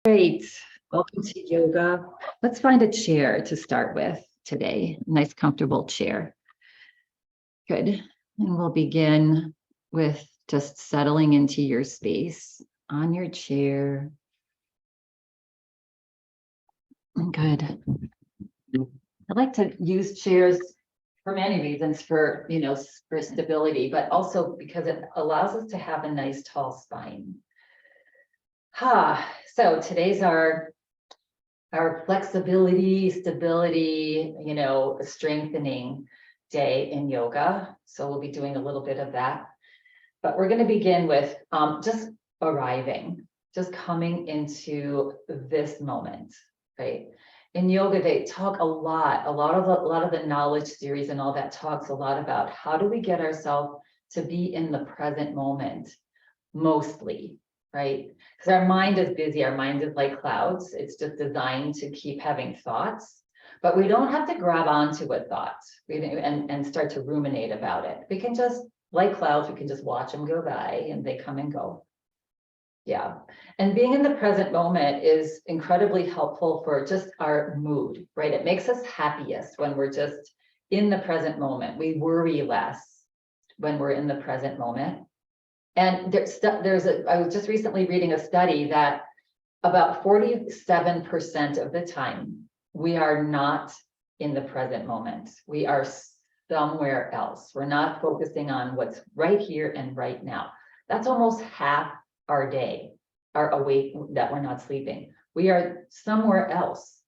Great. Welcome to yoga. Let's find a chair to start with today. Nice, comfortable chair. Good. And we'll begin with just settling into your space on your chair. Good. I like to use chairs for many reasons, for stability, but also because it allows us to have a nice tall spine. So today's our flexibility, stability, strengthening day in yoga. So we'll be doing a little bit of that. But we're going to begin with just arriving, just coming into this moment, right? In yoga, they talk a lot of the knowledge series and all that talks a lot about how do we get ourselves to be in the present moment, mostly, right? Because our mind is busy, our mind is like clouds. It's just designed to keep having thoughts, but we don't have to grab onto a thought and start to ruminate about it. We can just, like clouds, we can just watch them go by and they come and go. Yeah. And being in the present moment is incredibly helpful for just our mood, right? It makes us happiest when we're just in the present moment. We worry less when we're in the present moment. And I was just recently reading a study that about 47% of the time, we are not in the present moment. We are somewhere else. We're not focusing on what's right here and right now. That's almost half our day, are awake, that we're not sleeping. We are somewhere else.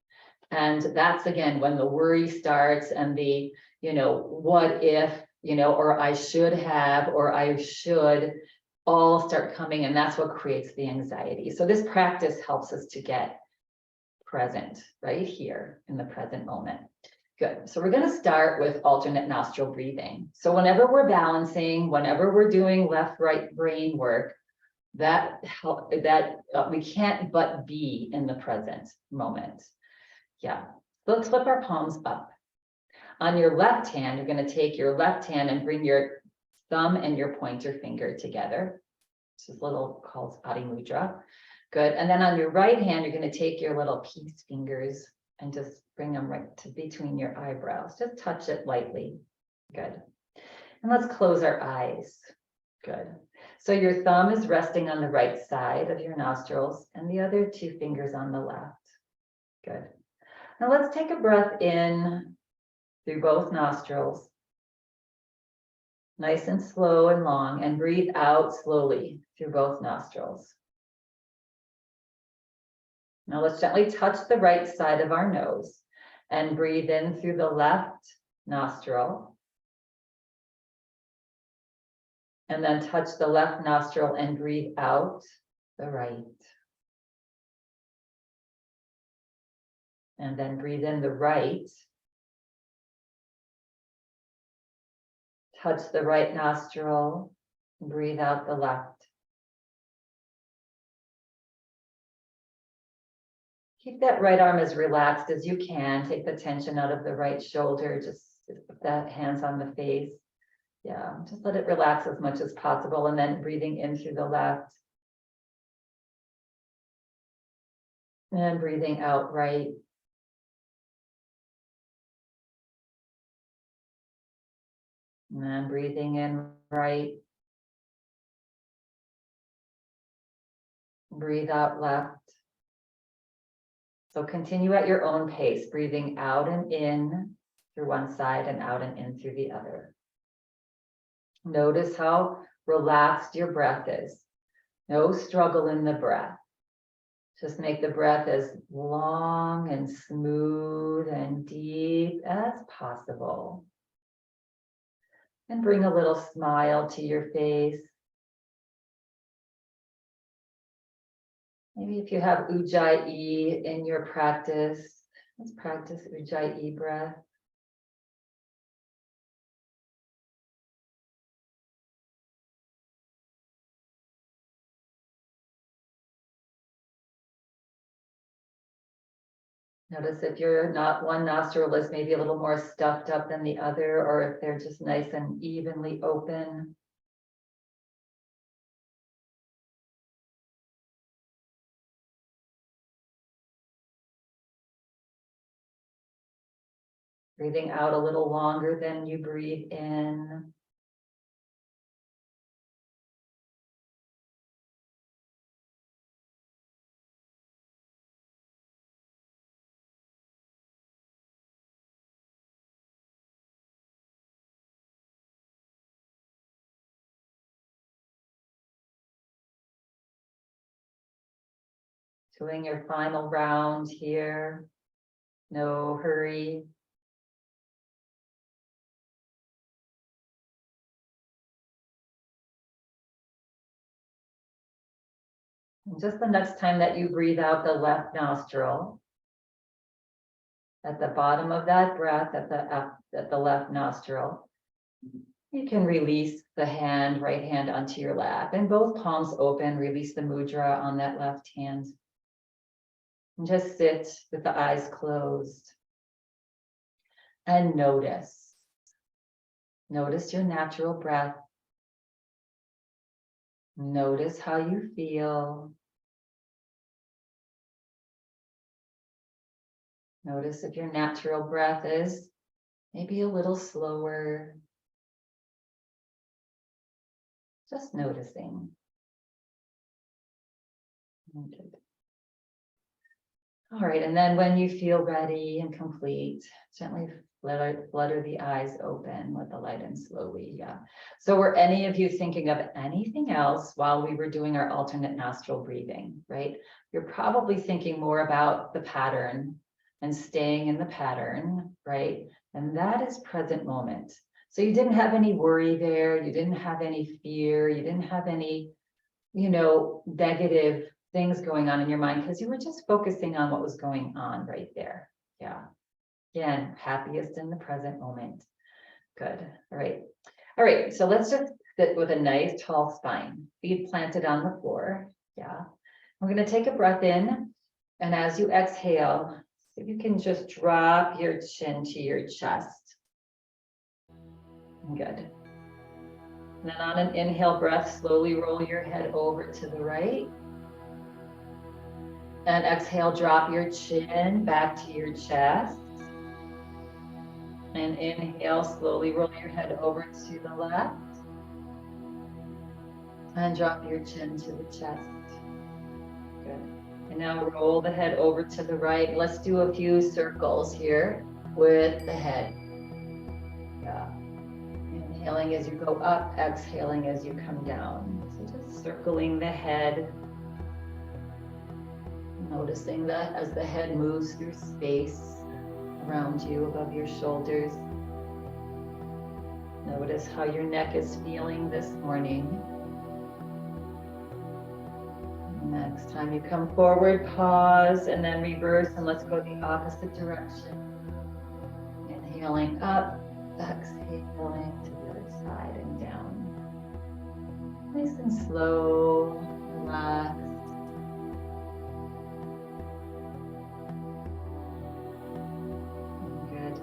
And that's, again, when the worry starts and the, what if, or I should have, or I should, all start coming, and that's what creates the anxiety. So this practice helps us to get present right here in the present moment. Good. So we're going to start with alternate nostril breathing. So whenever we're balancing, whenever we're doing left-right brain work, we can't but be in the present moment. Yeah. So let's flip our palms up. On your left hand, you're going to take your left hand and bring your thumb and your pointer finger together. This is little called Adi Mudra. Good. And then on your right hand, you're going to take your little peace fingers and just bring them right to between your eyebrows. Just touch it lightly. Good. And let's close our eyes. Good. So your thumb is resting on the right side of your nostrils and the other two fingers on the left. Good. Now let's take a breath in through both nostrils. Nice and slow and long, and breathe out slowly through both nostrils. Now let's gently touch the right side of our nose and breathe in through the left nostril. And then touch the left nostril and breathe out the right. And then breathe in the right. Touch the right nostril, breathe out the left. Keep that right arm as relaxed as you can. Take the tension out of the right shoulder. Just put that hands on the face. Yeah, just let it relax as much as possible. And then breathing in through the left. And breathing out right. And then breathing in right. Breathe out left. So continue at your own pace, breathing out and in through one side and out and in through the other. Notice how relaxed your breath is. No struggle in the breath. Just make the breath as long and smooth and deep as possible. And bring a little smile to your face. Maybe if you have Ujjayi in your practice, let's practice Ujjayi breath. Notice if you're not, one nostril is maybe a little more stuffed up than the other, or if they're just nice and evenly open. Breathing out a little longer than you breathe in. Doing your final round here. No hurry. And just the next time that you breathe out the left nostril, at the bottom of that breath, at the left nostril, you can release the right hand onto your lap, and both palms open. Release the mudra on that left hand. And just sit with the eyes closed and notice. Notice your natural breath. Notice how you feel. Notice if your natural breath is maybe a little slower. Just noticing. Okay. All right, and then when you feel ready and complete, gently flutter the eyes open, let the light in slowly. Yeah. So were any of you thinking of anything else while we were doing our alternate nostril breathing, right? You're probably thinking more about the pattern and staying in the pattern, right? And that is present moment. So you didn't have any worry there. You didn't have any fear. You didn't have any, negative things going on in your mind because you were just focusing on what was going on right there. Yeah. Again, happiest in the present moment. Good. All right. All right. So let's just sit with a nice tall spine, feet planted on the floor. Yeah. We're going to take a breath in. And as you exhale, if you can just drop your chin to your chest. Good. And then on an inhale breath, slowly roll your head over to the right. And exhale, drop your chin back to your chest. And inhale, slowly roll your head over to the left. And drop your chin to the chest. Good. And now roll the head over to the right. Let's do a few circles here with the head. Yeah. Inhaling as you go up, exhaling as you come down. So just circling the head. Noticing that as the head moves through space around you, above your shoulders. Notice how your neck is feeling this morning. Next time you come forward, pause and then reverse, and let's go the opposite direction. Inhaling up, exhaling to the other side and down. Nice and slow, relaxed. Good.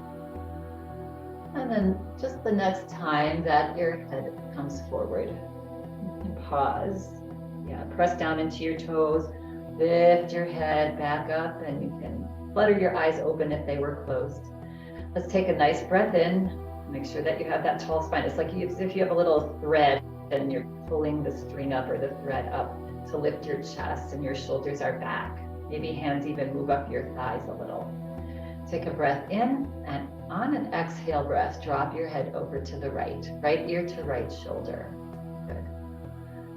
And then just the next time that your head comes forward, you can pause. Yeah, press down into your toes, lift your head back up, and you can flutter your eyes open if they were closed. Let's take a nice breath in. Make sure that you have that tall spine. It's like as if you have a little thread and you're pulling the string up or the thread up to lift your chest and your shoulders are back. Maybe hands even move up your thighs a little. Take a breath in, and on an exhale breath, drop your head over to the right ear to right shoulder. Good.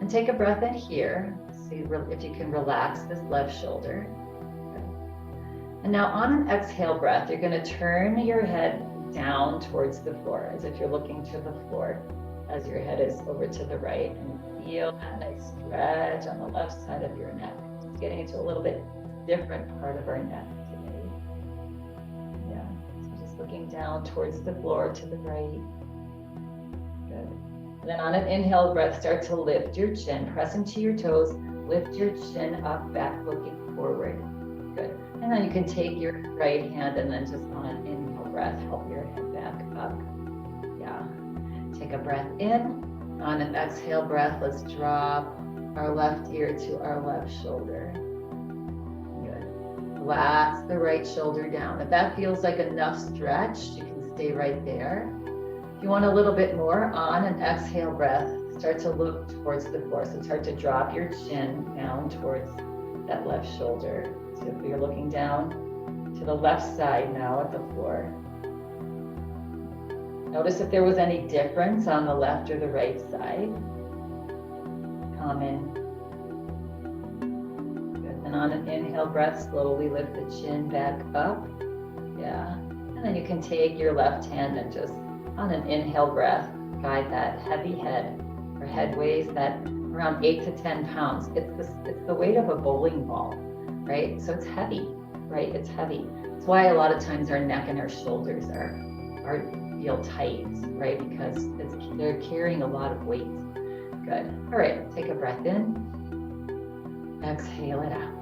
And take a breath in here. See if you can relax this left shoulder. Good. And now on an exhale breath, you're going to turn your head down towards the floor, as if you're looking to the floor as your head is over to the right, and feel that nice stretch on the left side of your neck. Just getting into a little bit different part of our neck today. Yeah, so just looking down towards the floor to the right. Good. And then on an inhale breath, start to lift your chin, press into your toes, lift your chin up, back looking forward. Good. And then you can take your right hand and then just on an inhale breath, help your head back up. Yeah. Take a breath in. On an exhale breath, let's drop our left ear to our left shoulder. Good. Relax the right shoulder down. If that feels like enough stretch, you can stay right there. If you want a little bit more, on an exhale breath, start to look towards the floor. So start to drop your chin down towards that left shoulder. So if you're looking down to the left side now at the floor. Notice if there was any difference on the left or the right side. Common. Good. And on an inhale breath, slowly lift the chin back up. Yeah. And then you can take your left hand and just on an inhale breath, guide that heavy head. Our head weighs that around 8 to 10 pounds. It's the weight of a bowling ball, right? So it's heavy, right? It's heavy. That's why a lot of times our neck and our shoulders feel tight, right? Because they're carrying a lot of weight. Good. All right, take a breath in. Exhale it out.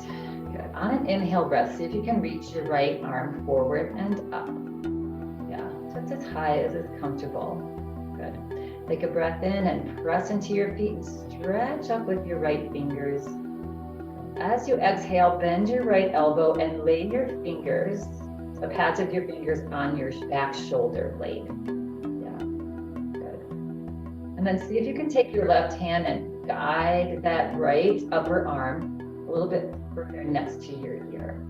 Good. On an inhale breath, see if you can reach your right arm forward and up. Yeah, just as high as is comfortable. Good. Take a breath in and press into your feet and stretch up with your right fingers. As you exhale, bend your right elbow and lay your fingers, the pads of your fingers on your back shoulder blade. Yeah, good. And then see if you can take your left hand and guide that right upper arm a little bit further next to your ear.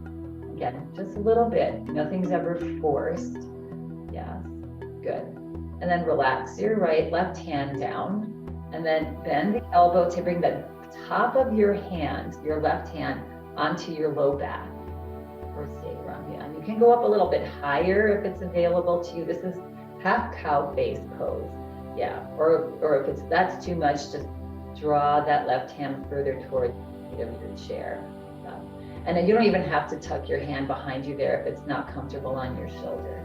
Again, just a little bit. Nothing's ever forced. Yes, good. And then relax your left hand down, and then bend the elbow to bring the top of your hand, your left hand, onto your low back. Or stay around here. And you can go up a little bit higher if it's available to you. This is half cow face pose. Yeah, or if that's too much, just draw that left hand further toward the feet of your chair. Yeah. And then you don't even have to tuck your hand behind you there if it's not comfortable on your shoulder.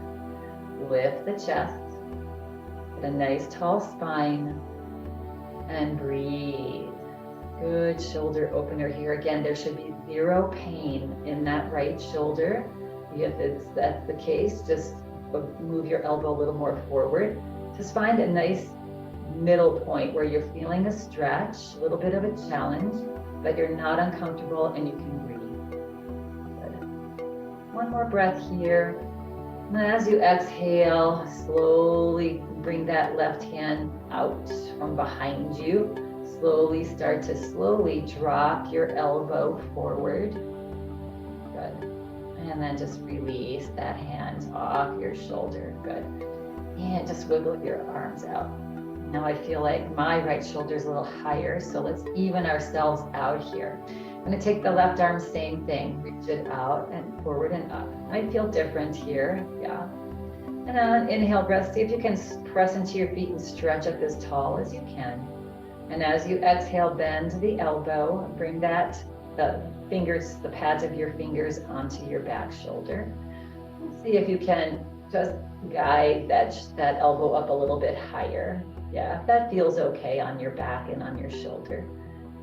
Lift the chest. Get a nice tall spine and breathe. Good shoulder opener here. Again, there should be zero pain in that right shoulder. If that's the case, just move your elbow a little more forward. Just find a nice middle point where you're feeling a stretch, a little bit of a challenge, but you're not uncomfortable and you can breathe. Good. One more breath here. And as you exhale, slowly bring that left hand out from behind you. Slowly start to drop your elbow forward. Good. And then just release that hand off your shoulder. Good. And just wiggle your arms out. Now I feel like my right shoulder is a little higher, so let's even ourselves out here. I'm going to take the left arm, same thing, reach it out and forward and up. Might feel different here, yeah. And on an inhale breath, see if you can press into your feet and stretch up as tall as you can. And as you exhale, bend the elbow, bring the pads of your fingers onto your back shoulder. See if you can just guide that elbow up a little bit higher. Yeah, if that feels okay on your back and on your shoulder.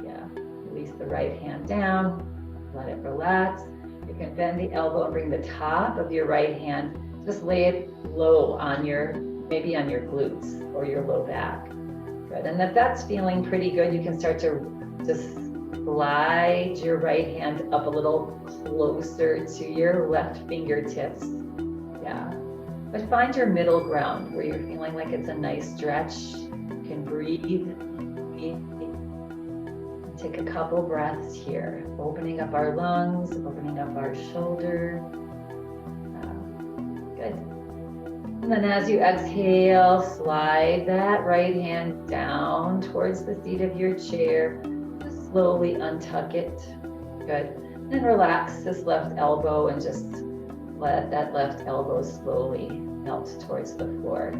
Yeah, release the right hand down, let it relax. You can bend the elbow and bring the top of your right hand, just lay it low on maybe on your glutes or your low back. Good, and if that's feeling pretty good, you can start to just slide your right hand up a little closer to your left fingertips. Yeah. But find your middle ground where you're feeling like it's a nice stretch. You can breathe. Take a couple breaths here, opening up our lungs, opening up our shoulder. Good. And then as you exhale, slide that right hand down towards the seat of your chair. Just slowly untuck it. Good. And relax this left elbow and just let that left elbow slowly melt towards the floor.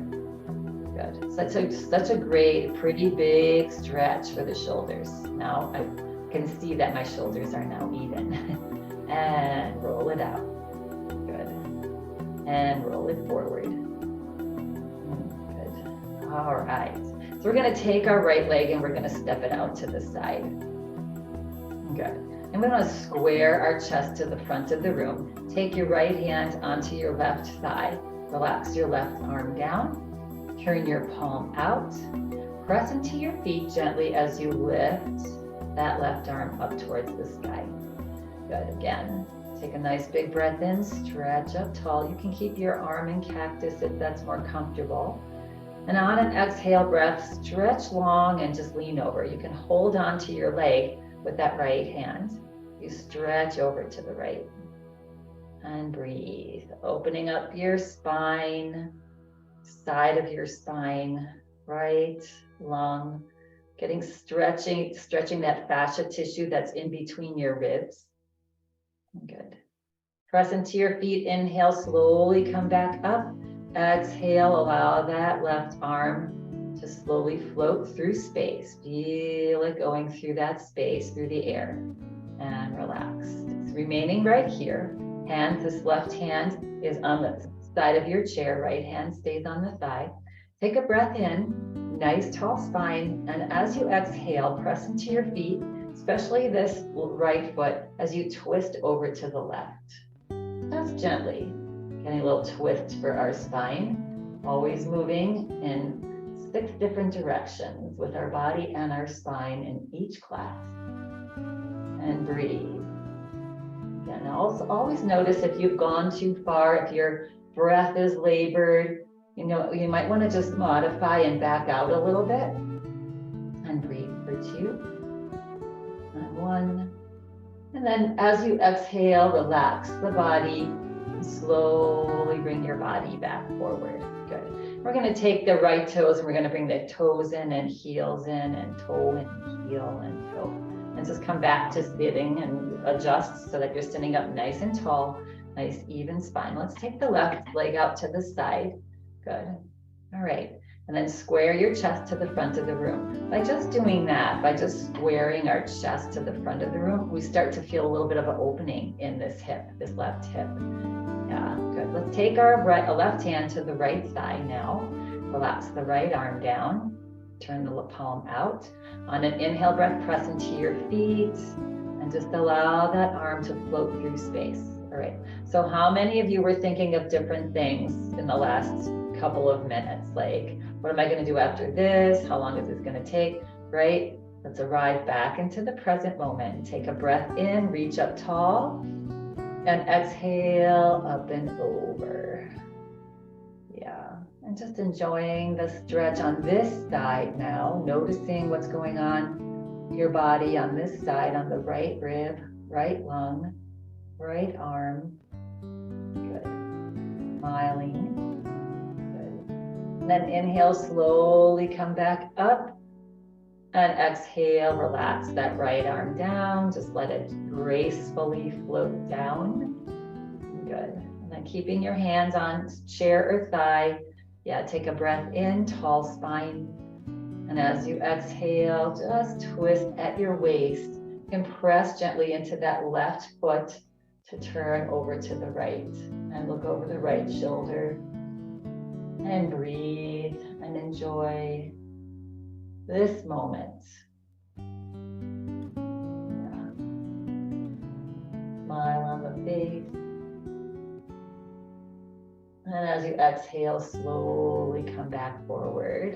Good. Such a great, pretty big stretch for the shoulders. Now I can see that my shoulders are now even. And roll it out. Good. And roll it forward. Good. All right. So we're going to take our right leg and we're going to step it out to the side. Good. And we want to square our chest to the front of the room. Take your right hand onto your left thigh. Relax your left arm down. Turn your palm out. Press into your feet gently as you lift that left arm up towards the sky. Good. Again, Take a nice big breath in, stretch up tall. You can keep your arm in cactus if that's more comfortable. And on an exhale breath, stretch long and just lean over. You can hold on to your leg with that right hand. You stretch over to the right. And breathe, opening up your spine, side of your spine, right lung, stretching that fascia tissue that's in between your ribs. Good. Press into your feet, inhale, slowly come back up. Exhale, allow that left arm to slowly float through space. Feel it going through that space, through the air, and relax. It's remaining right here. This left hand is on the side of your chair, right hand stays on the thigh. Take a breath in, nice tall spine, and as you exhale, press into your feet, especially this right foot, as you twist over to the left. Just gently, getting a little twist for our spine, always moving in 6 different directions with our body and our spine in each class. And breathe. And also always notice if you've gone too far, if your breath is labored, you might want to just modify and back out a little bit. And breathe for 2 and 1. And then as you exhale, relax the body and slowly bring your body back forward. Good. We're going to take the right toes and we're going to bring the toes in and heels in and toe and heel and toe. And just come back to sitting and adjust so that you're sitting up nice and tall, nice even spine. Let's take the left leg out to the side. Good. All right. And then square your chest to the front of the room. By just doing that, by just squaring our chest to the front of the room, we start to feel a little bit of an opening in this hip, this left hip. Yeah, good. Let's take our left hand to the right thigh now. Relax the right arm down. Turn the palm out. On an inhale breath, press into your feet and just allow that arm to float through space. All right. So how many of you were thinking of different things in the last couple of minutes? Like, what am I going to do after this? How long is this going to take? Right? Let's arrive back into the present moment. Take a breath in, reach up tall, and exhale up and over. Yeah. And just enjoying the stretch on this side now, noticing what's going on in your body on this side, on the right rib, right lung, right arm. Good. Smiling. Good. And then inhale, slowly come back up. And exhale, relax that right arm down. Just let it gracefully float down. Good. And then keeping your hands on chair or thigh. Yeah, take a breath in, tall spine. And as you exhale, just twist at your waist and press gently into that left foot to turn over to the right. And look over the right shoulder. And breathe and enjoy this moment. Yeah. Smile on the face. And as you exhale, slowly come back forward.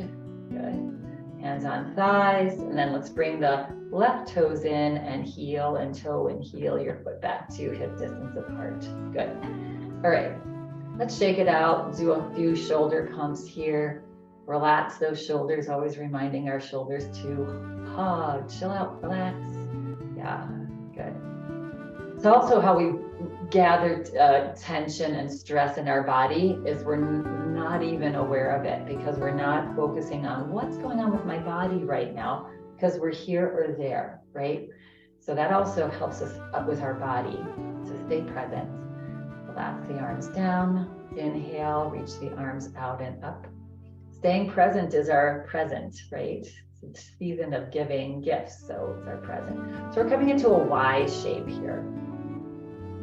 Good. Hands on thighs. And then let's bring the left toes in and heel and toe and heel your foot back to hip distance apart. Good. All right. Let's shake it out. Do a few shoulder pumps here. Relax those shoulders, always reminding our shoulders to hug, chill out, relax. Yeah, good. It's also how we gather tension and stress in our body is we're not even aware of it because we're not focusing on what's going on with my body right now because we're here or there, right? So that also helps us up with our body to stay present. Relax the arms down, inhale, reach the arms out and up. Staying present is our present, right? It's a season of giving gifts, so it's our present. So we're coming into a Y shape here.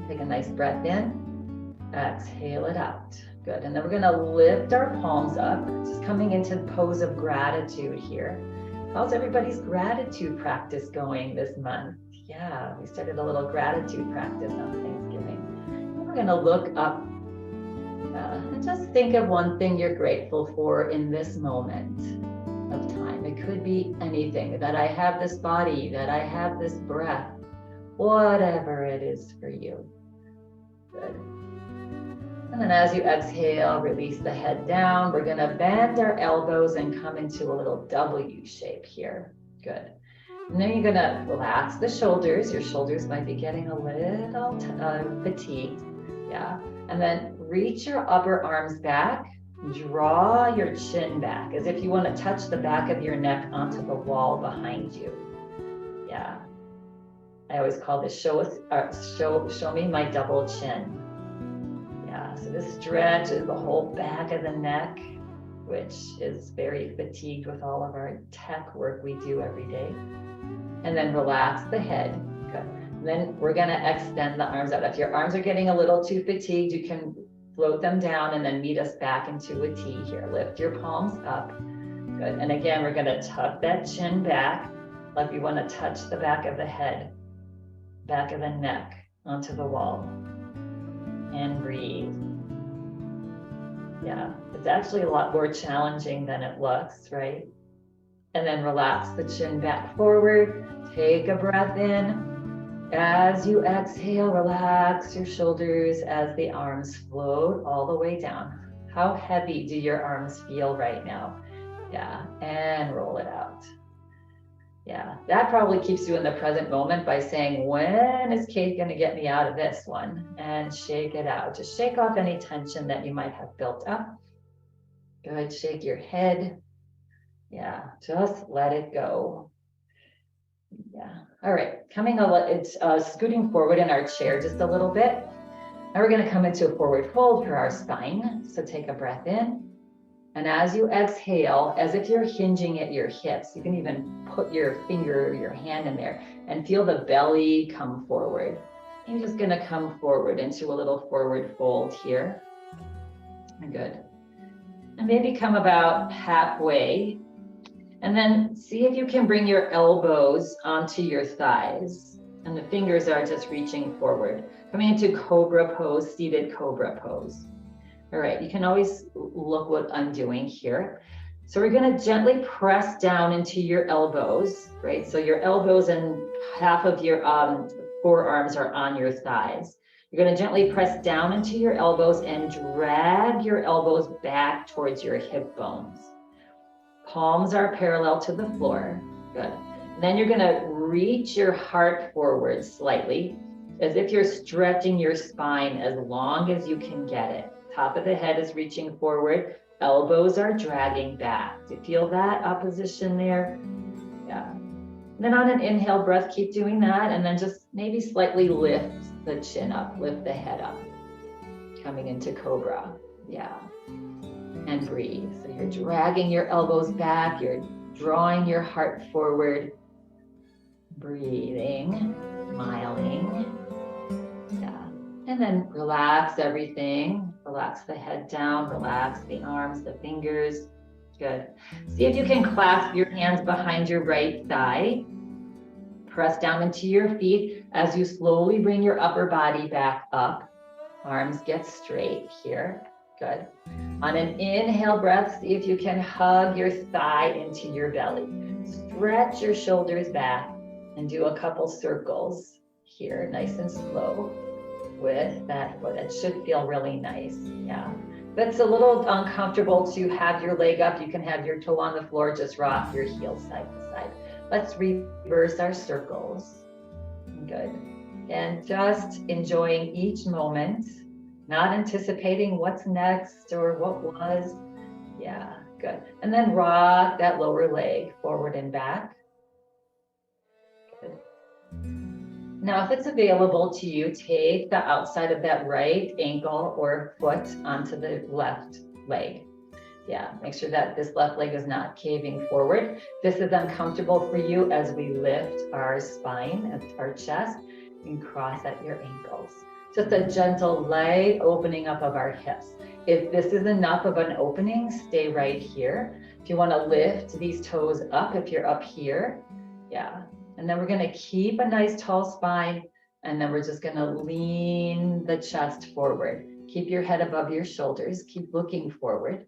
Take a nice breath in, exhale it out. Good, and then we're gonna lift our palms up, just coming into the pose of gratitude here. How's everybody's gratitude practice going this month? Yeah, we started a little gratitude practice on Thanksgiving. And we're gonna look up and just think of one thing you're grateful for in this moment of time. It could be anything, that I have this body, that I have this breath, whatever it is for you. Good. And then as you exhale, release the head down. We're gonna bend our elbows and come into a little W shape here. Good. And then you're gonna relax the shoulders. Your shoulders might be getting a little fatigued. Yeah. And then reach your upper arms back. Draw your chin back as if you want to touch the back of your neck onto the wall behind you. Yeah. I always call this show me my double chin. Yeah, so this stretches the whole back of the neck, which is very fatigued with all of our tech work we do every day. And then relax the head. Good. And then we're gonna extend the arms out. If your arms are getting a little too fatigued, you can float them down and then meet us back into a T here. Lift your palms up. Good. And again, we're gonna tuck that chin back like we wanna touch the back of the head, back of the neck onto the wall. And breathe. Yeah, it's actually a lot more challenging than it looks, right? And then relax the chin back forward. Take a breath in. As you exhale, relax your shoulders as the arms float all the way down. How heavy do your arms feel right now? Yeah, and roll it out. Yeah, that probably keeps you in the present moment by saying, when is Kate going to get me out of this one? And shake it out. Just shake off any tension that you might have built up. Good, shake your head. Yeah, just let it go. Yeah, all right, scooting forward in our chair just a little bit. Now we're going to come into a forward fold for our spine. So take a breath in. And as you exhale, as if you're hinging at your hips, you can even put your finger or your hand in there and feel the belly come forward. You're just gonna come forward into a little forward fold here. Good. And maybe come about halfway. And then see if you can bring your elbows onto your thighs. And the fingers are just reaching forward. Coming into cobra pose, seated cobra pose. All right, you can always look what I'm doing here. So we're gonna gently press down into your elbows, right? So your elbows and half of your forearms are on your thighs. You're gonna gently press down into your elbows and drag your elbows back towards your hip bones. Palms are parallel to the floor, good. And then you're gonna reach your heart forward slightly, as if you're stretching your spine as long as you can get it. Top of the head is reaching forward, elbows are dragging back. Do you feel that opposition there? Yeah. And then on an inhale breath, keep doing that, and then just maybe slightly lift the chin up, lift the head up. Coming into cobra, yeah. And breathe. So you're dragging your elbows back, you're drawing your heart forward, breathing, smiling. And then relax everything. Relax the head down, relax the arms, the fingers. Good. See if you can clasp your hands behind your right thigh. Press down into your feet as you slowly bring your upper body back up. Arms get straight here. Good. On an inhale breath, see if you can hug your thigh into your belly. Stretch your shoulders back and do a couple circles here, nice and slow. With that foot, it should feel really nice. Yeah, if it's a little uncomfortable to have your leg up, you can have your toe on the floor, just rock your heels side to side. Let's reverse our circles. Good. And just enjoying each moment, not anticipating what's next or what was. Yeah, good. And then rock that lower leg forward and back. Good. Now, if it's available to you, take the outside of that right ankle or foot onto the left leg. Yeah, make sure that this left leg is not caving forward. This is uncomfortable for you as we lift our spine and our chest and cross at your ankles. Just a gentle light opening up of our hips. If this is enough of an opening, stay right here. If you want to lift these toes up, if you're up here, yeah. And then we're going to keep a nice tall spine, and then we're just going to lean the chest forward. Keep your head above your shoulders, keep looking forward,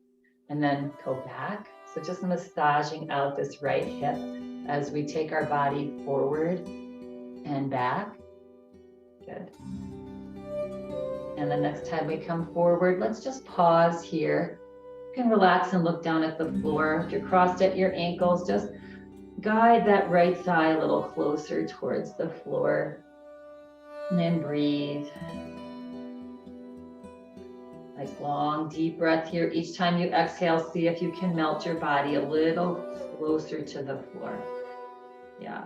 and then go back. So just massaging out this right hip as we take our body forward and back. Good. And the next time we come forward, let's just pause here. You can relax and look down at the floor. If you're crossed at your ankles, just guide that right thigh a little closer towards the floor. And then breathe. Nice long, deep breath here. Each time you exhale, see if you can melt your body a little closer to the floor. Yeah.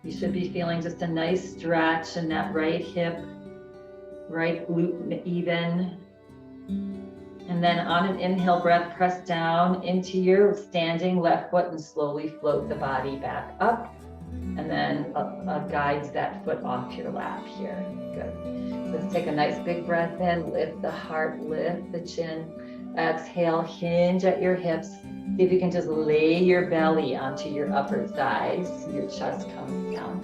You should be feeling just a nice stretch in that right hip, right glute even. And then on an inhale breath, press down into your standing left foot and slowly float the body back up. And then guides that foot off your lap here. Good. Let's take a nice big breath in, lift the heart, lift the chin. Exhale, hinge at your hips. See if you can just lay your belly onto your upper thighs. Your chest comes down.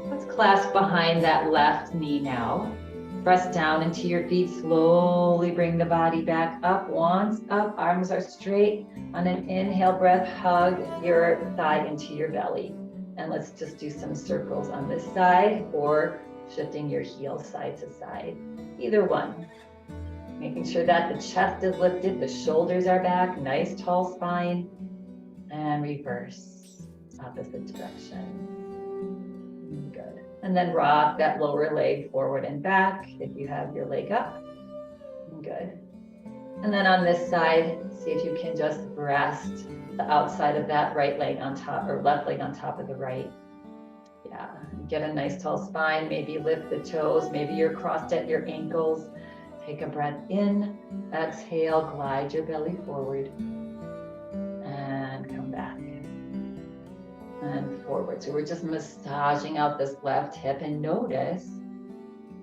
Let's clasp behind that left knee now. Press down into your feet, slowly bring the body back up. Once up, arms are straight. On an inhale breath, hug your thigh into your belly. And let's just do some circles on this side or shifting your heels side to side. Either one. Making sure that the chest is lifted, the shoulders are back, nice tall spine. And reverse, opposite direction. Good. And then rock that lower leg forward and back if you have your leg up. Good. And then on this side, see if you can just rest the outside of that right leg on top or left leg on top of the right. Yeah, get a nice tall spine, maybe lift the toes, maybe you're crossed at your ankles. Take a breath in, exhale, glide your belly forward and come back and forward. So we're just massaging out this left hip and notice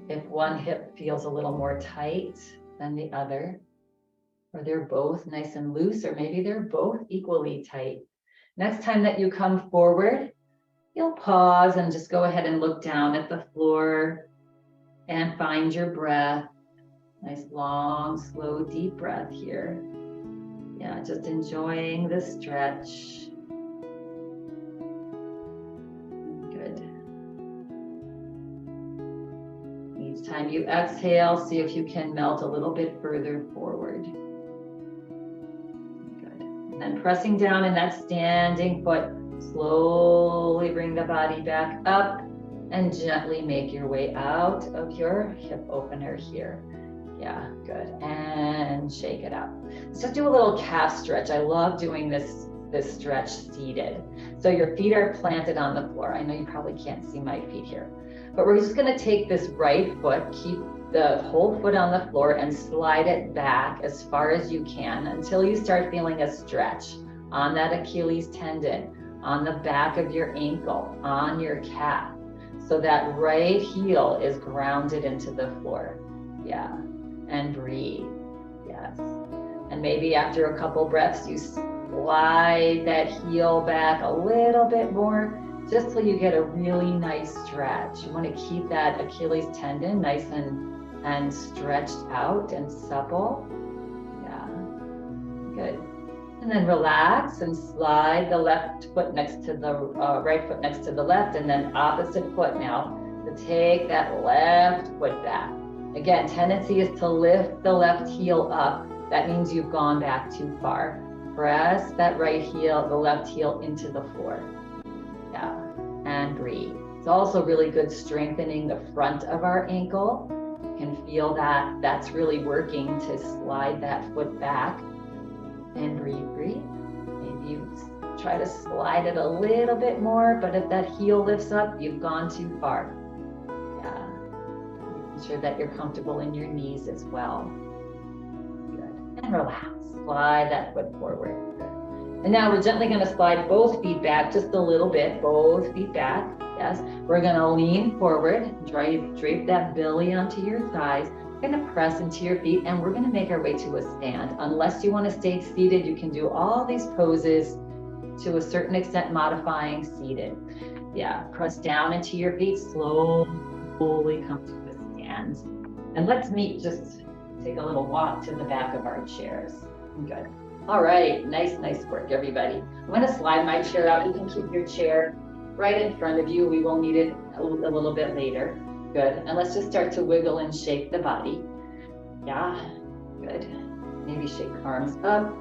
if one hip feels a little more tight than the other, or they're both nice and loose, or maybe they're both equally tight. Next time that you come forward, you'll pause and just go ahead and look down at the floor and find your breath. Nice, long, slow, deep breath here. Yeah, just enjoying the stretch. Good. Each time you exhale, see if you can melt a little bit further forward. Good. And then pressing down in that standing foot, slowly bring the body back up and gently make your way out of your hip opener here. Yeah, good. And shake it up. Let's just do a little calf stretch. I love doing this stretch seated. So your feet are planted on the floor. I know you probably can't see my feet here, but we're just going to take this right foot, keep the whole foot on the floor and slide it back as far as you can until you start feeling a stretch on that Achilles tendon, on the back of your ankle, on your calf. So that right heel is grounded into the floor. Yeah. And breathe. Yes. And maybe after a couple breaths, you slide that heel back a little bit more, just till you get a really nice stretch. You want to keep that Achilles tendon nice and stretched out and supple. Yeah. Good. And then relax and slide the left foot next to the right foot next to the left, and then opposite foot now to take that left foot back. Again, tendency is to lift the left heel up. That means you've gone back too far. Press that right heel, the left heel into the floor. Yeah, and breathe. It's also really good strengthening the front of our ankle. You can feel that that's really working to slide that foot back. And breathe, breathe. Maybe you try to slide it a little bit more, but if that heel lifts up, you've gone too far. Ensure that you're comfortable in your knees as well. Good. And relax. Slide that foot forward. Good. And now we're gently going to slide both feet back just a little bit. Both feet back. Yes. We're going to lean forward. Drape that belly onto your thighs. We're going to press into your feet, and we're going to make our way to a stand. Unless you want to stay seated, you can do all these poses to a certain extent, modifying seated. Yeah. Press down into your feet. Slowly come to a stand. And let's just take a little walk to the back of our chairs. Good. All right, nice work, everybody. I'm going to slide my chair out. You can keep your chair right in front of you. We will need it a little bit later. Good. And let's just start to wiggle and shake the body. Yeah, good. Maybe shake arms up.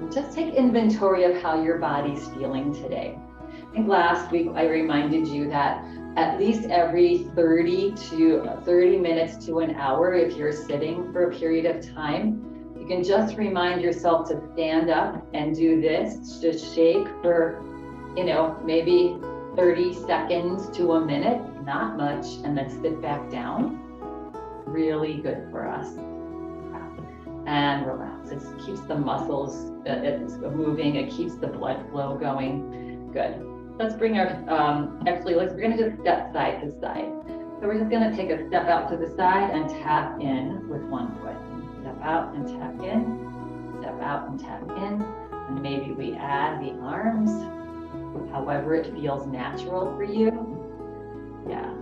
And just take inventory of how your body's feeling today. I think last week I reminded you that at least every 30 minutes to an hour, if you're sitting for a period of time, you can just remind yourself to stand up and do this, just shake for, maybe 30 seconds to a minute, not much, and then sit back down. Really good for us. And relax. It keeps the muscles it's moving. It keeps the blood flow going. Good. Let's bring our, we're going to just step side to side. So we're just going to take a step out to the side and tap in with one foot. Step out and tap in. Step out and tap in. And maybe we add the arms, however it feels natural for you. Yeah.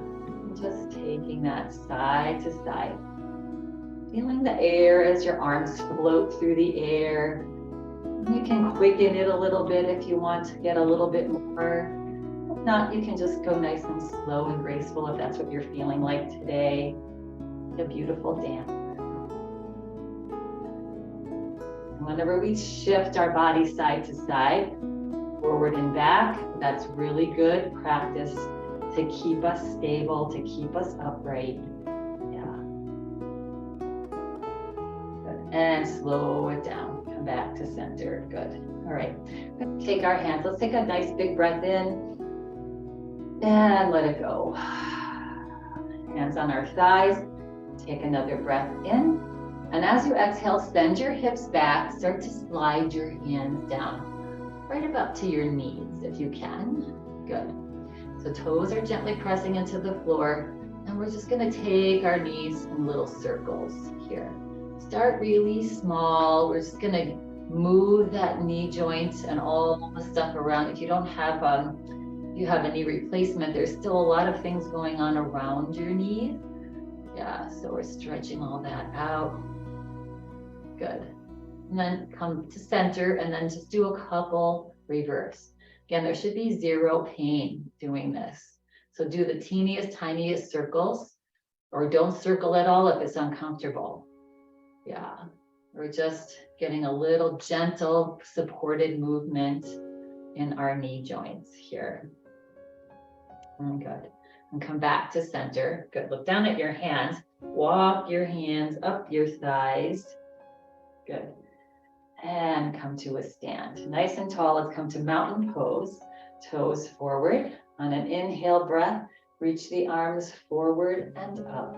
Just taking that side to side. Feeling the air as your arms float through the air. You can quicken it a little bit if you want to get a little bit more. If not, you can just go nice and slow and graceful if that's what you're feeling like today. A beautiful dance. And whenever we shift our body side to side, forward and back, that's really good practice to keep us stable, to keep us upright. And slow it down. Come back to center. Good. All right. Take our hands. Let's take a nice big breath in and let it go. Hands on our thighs. Take another breath in. And as you exhale, send your hips back. Start to slide your hands down right about to your knees if you can. Good. So toes are gently pressing into the floor. And we're just going to take our knees in little circles here. Start really small. We're just gonna move that knee joint and all the stuff around. If you don't have, you have a knee replacement, there's still a lot of things going on around your knee. Yeah, so we're stretching all that out. Good. And then come to center and then just do a couple reverse. Again, there should be zero pain doing this. So do the teeniest, tiniest circles, or don't circle at all if it's uncomfortable. Yeah, we're just getting a little gentle supported movement in our knee joints here. Good. And come back to center. Good. Look down at your hands. Walk your hands up your thighs. Good. And come to a stand. Nice and tall. Let's come to mountain pose. Toes forward. On an inhale breath, reach the arms forward and up.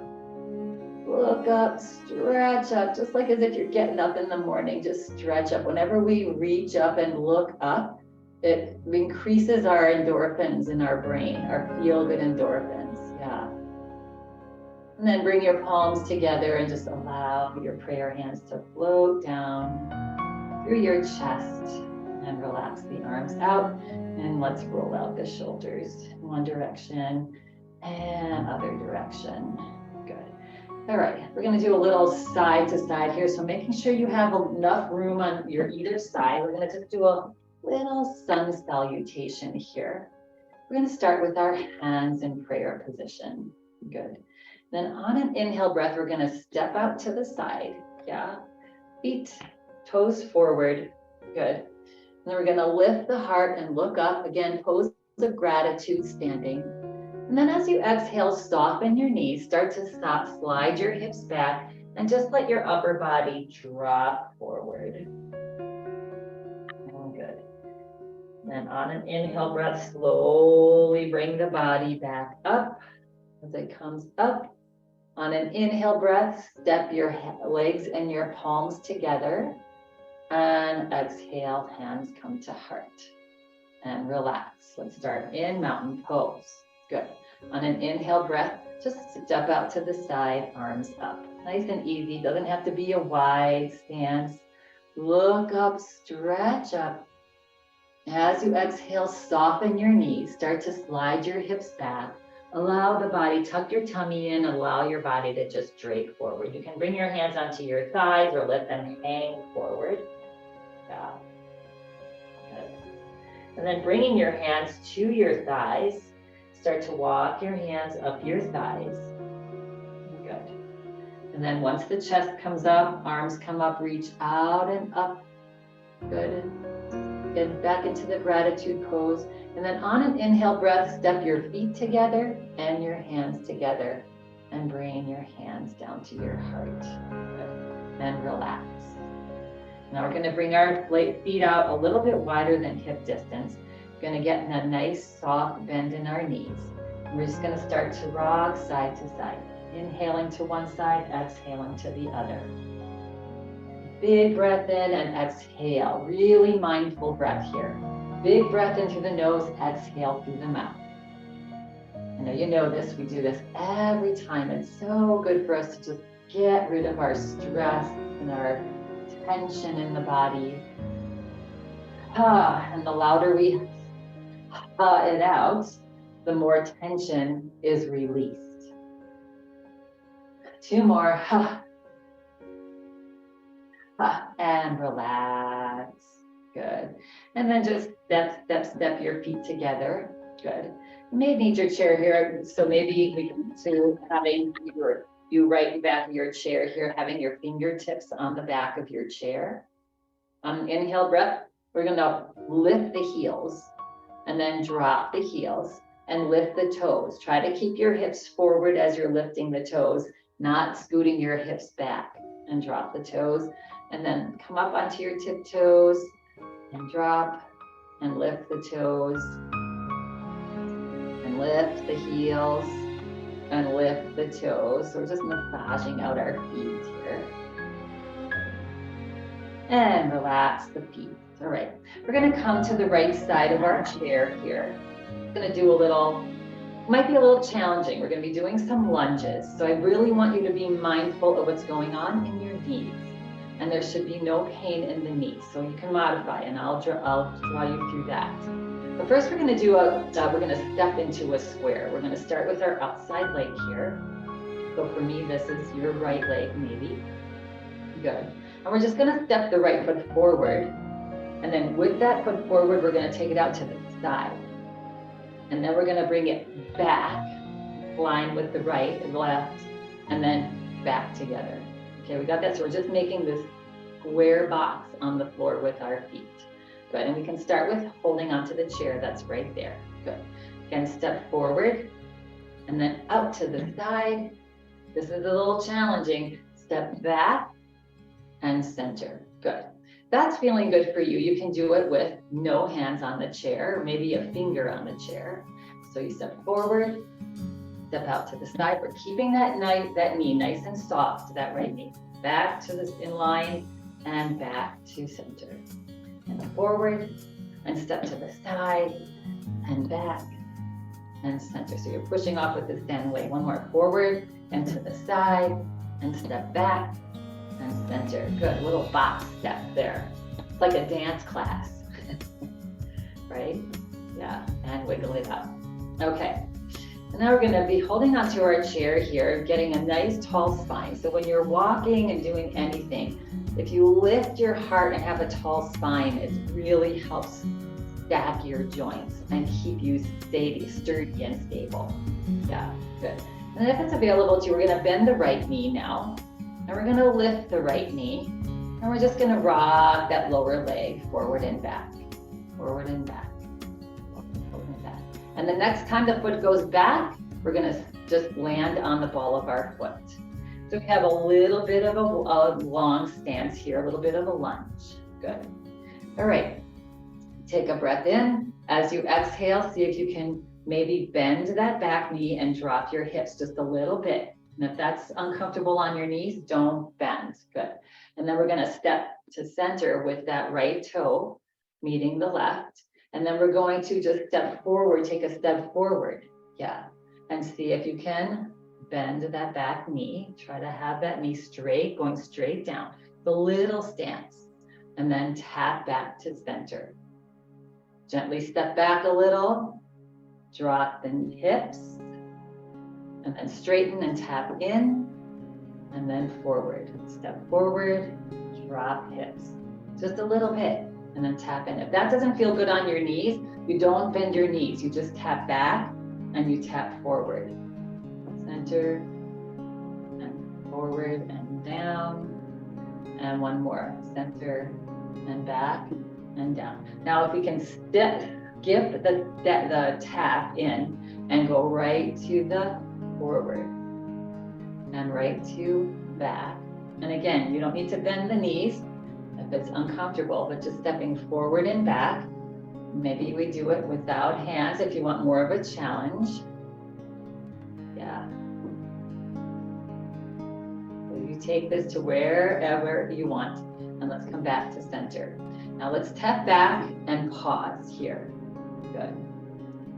Look up, stretch up, just like as if you're getting up in the morning, just stretch up. Whenever we reach up and look up, it increases our endorphins in our brain, our feel-good endorphins, yeah. And then bring your palms together and just allow your prayer hands to float down through your chest and relax the arms out. And let's roll out the shoulders in one direction and other direction. Good. All right, we're going to do a little side to side here. So making sure you have enough room on your either side. We're going to just do a little sun salutation here. We're going to start with our hands in prayer position. Good. Then on an inhale breath, we're going to step out to the side. Yeah. Feet, toes forward. Good. And then we're going to lift the heart and look up. Again, pose of gratitude standing. And then as you exhale, soften your knees, start to slide your hips back, and just let your upper body drop forward. Good. Then on an inhale breath, slowly bring the body back up. As it comes up, on an inhale breath, step your legs and your palms together. And exhale, hands come to heart. And relax. Let's start in mountain pose. Good. On an inhale breath, just step out to the side, arms up. Nice and easy. Doesn't have to be a wide stance. Look up, stretch up. As you exhale, soften your knees. Start to slide your hips back. Allow the body, tuck your tummy in, allow your body to just drape forward. You can bring your hands onto your thighs or let them hang forward. Yeah. Good. And then bringing your hands to your thighs, start to walk your hands up your thighs. Good. And then once the chest comes up, arms come up, reach out and up. Good. Get back into the gratitude pose. And then on an inhale breath, step your feet together and your hands together. And bring your hands down to your heart. Good. And relax. Now we're going to bring our feet out a little bit wider than hip distance. We're going to get in a nice soft bend in our knees. We're just going to start to rock side to side. Inhaling to one side, exhaling to the other. Big breath in and exhale. Really mindful breath here. Big breath in through the nose, exhale through the mouth. I know you know this, we do this every time. It's so good for us to just get rid of our stress and our tension in the body. And the louder we it out, the more tension is released. 2 more. And relax. Good. And then just step your feet together. Good. You may need your chair here, so maybe we can do having you right in the back of your chair here, having your fingertips on the back of your chair. On inhale breath, we're going to lift the heels and then drop the heels and lift the toes. Try to keep your hips forward as you're lifting the toes, not scooting your hips back, and drop the toes. And then come up onto your tiptoes and drop and lift the toes and lift the heels and lift the toes. So we're just massaging out our feet here. And relax the feet. All right, we're going to come to the right side of our chair here. We're going to do might be a little challenging. We're going to be doing some lunges. So I really want you to be mindful of what's going on in your knees. And there should be no pain in the knees. So you can modify, and I'll draw you through that. But first we're going to do we're going to step into a square. We're going to start with our outside leg here. So for me, this is your right leg, maybe. Good. And we're just going to step the right foot forward. And then with that foot forward, we're going to take it out to the side. And then we're going to bring it back, line with the right and left, and then back together. Okay, we got that. So we're just making this square box on the floor with our feet. Good, and we can start with holding onto the chair that's right there. Good. Again, step forward, and then out to the side. This is a little challenging. Step back and center. Good. That's feeling good for you. You can do it with no hands on the chair, or maybe a finger on the chair. So you step forward, step out to the side. We're keeping that knee nice and soft, that right knee. Back to this in line and back to center. And forward and step to the side and back and center. So you're pushing off with the stand away. One more, forward and to the side and step back and center. Good, little box step there. It's like a dance class, right? Yeah, and wiggle it up. Okay, and now we're gonna be holding onto our chair here, getting a nice tall spine. So when you're walking and doing anything, if you lift your heart and have a tall spine, it really helps stack your joints and keep you sturdy and stable. Yeah, good. And if it's available to you, we're gonna bend the right knee now. And we're gonna lift the right knee. And we're just gonna rock that lower leg forward and back, forward and back, forward and back. And the next time the foot goes back, we're gonna just land on the ball of our foot. So we have a little bit of a long stance here, a little bit of a lunge. Good. All right, take a breath in. As you exhale, see if you can maybe bend that back knee and drop your hips just a little bit. And if that's uncomfortable on your knees, don't bend. Good. And then we're going to step to center with that right toe meeting the left. And then we're going to just step forward, take a step forward. Yeah. And see if you can bend that back knee. Try to have that knee straight, going straight down. The little stance. And then tap back to center. Gently step back a little. Drop the hips. And then straighten and tap in, and then forward. Step forward, drop hips. Just a little bit, and then tap in. If that doesn't feel good on your knees, you don't bend your knees. You just tap back and you tap forward. Center, and forward and down. And one more, center and back and down. Now if we can skip the tap in and go right to the forward and right to back. And again, you don't need to bend the knees if it's uncomfortable, but just stepping forward and back. Maybe we do it without hands if you want more of a challenge. Yeah. So you take this to wherever you want. And let's come back to center. Now let's tap back and pause here. Good.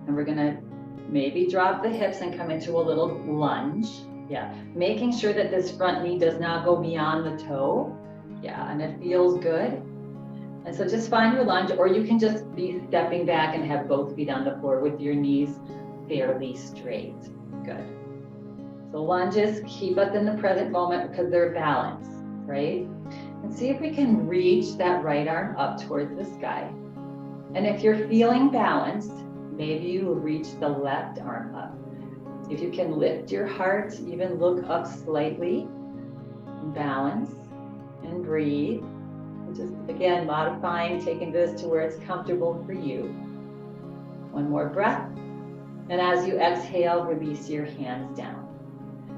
And we're gonna maybe drop the hips and come into a little lunge. Yeah, making sure that this front knee does not go beyond the toe. Yeah, and it feels good. And so just find your lunge, or you can just be stepping back and have both feet on the floor with your knees fairly straight. Good. So lunges keep us in the present moment because they're balanced, right? And see if we can reach that right arm up towards the sky. And if you're feeling balanced, maybe you reach the left arm up. If you can lift your heart, even look up slightly, balance and breathe. And just again, modifying, taking this to where it's comfortable for you. One more breath. And as you exhale, release your hands down.